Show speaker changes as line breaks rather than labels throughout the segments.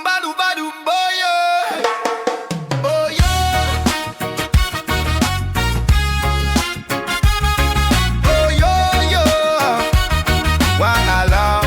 badou badou boy. Oh yo. Oh yo yo. Voilà.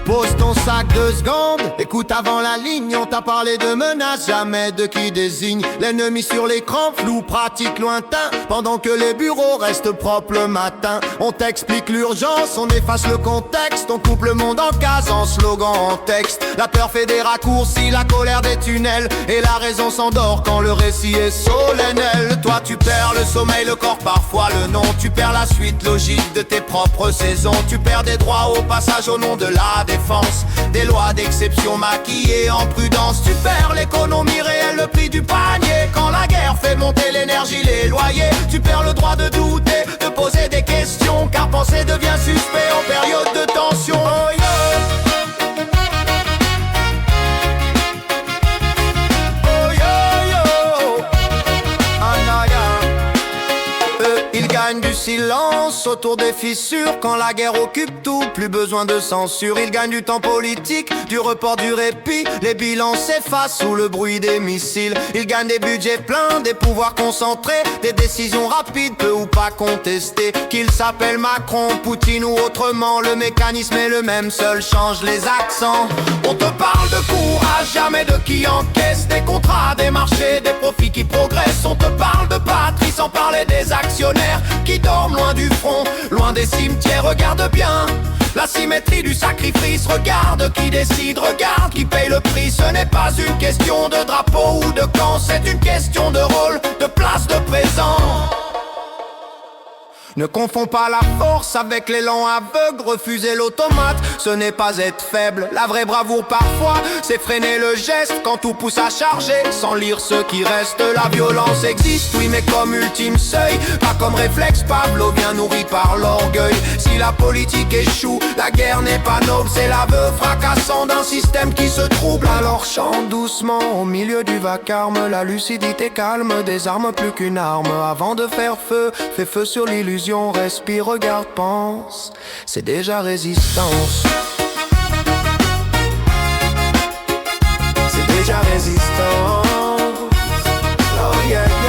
Pose ton sac 2 secondes. Écoute avant la ligne, on t'a parlé de menaces, jamais de qui désigne l'ennemi sur l'écran, flou, pratique, lointain. Pendant que les bureaux restent propres le matin, on t'explique l'urgence, on efface le contexte. On coupe le monde en cases, en slogan, en texte. La peur fait des raccourcis, la colère des tunnels, et la raison s'endort quand le récit est solennel. Toi tu perds le sommeil, le corps, parfois le nom. Tu perds la suite logique de tes propres saisons. Tu perds des droits au passage au nom de la défense, des lois d'exception maquillées en prudence. Tu perds l'économie réelle, le prix du panier. Quand la guerre fait monter l'énergie, les loyers. Tu perds le droit de douter, de poser des questions, car penser devient suspect en période de tension. Oh yeah. Oh yo yo. Anaya. Ils gagnent du silence autour des fissures. Quand la guerre occupe tout, plus besoin de censure. Ils gagnent du temps politique, du report du répit. Les bilans s'effacent sous le bruit des missiles. Ils gagnent des budgets pleins, des pouvoirs concentrés, des décisions rapides, peu ou pas contestées. Qu'ils s'appellent Macron, Poutine ou autrement, le mécanisme est le même, seul change les accents. On te parle de courage, jamais de qui encaisse. Des contrats, des marchés, des profits qui progressent. On te parle de patrie sans parler des actionnaires qui dorment loin du front, loin des cimetières. Regarde bien la symétrie du sacrifice. Regarde qui décide, regarde qui paye le prix. Ce n'est pas une question de drapeau ou de camp, c'est une question de rôle, de place, de présent. Ne confonds pas la force avec l'élan aveugle. Refuser l'automate, ce n'est pas être faible. La vraie bravoure parfois, c'est freiner le geste quand tout pousse à charger, sans lire ce qui reste. La violence existe, oui, mais comme ultime seuil, pas comme réflexe pavlovien nourri par l'orgueil. Si la politique échoue, la guerre n'est pas noble. C'est l'aveu fracassant d'un système qui se trouble. Alors chante doucement au milieu du vacarme. La lucidité calme, des armes plus qu'une arme. Avant de faire feu, fais feu sur l'illusion. Respire, regarde, pense, c'est déjà résistance. C'est déjà résistance. Oh yeah.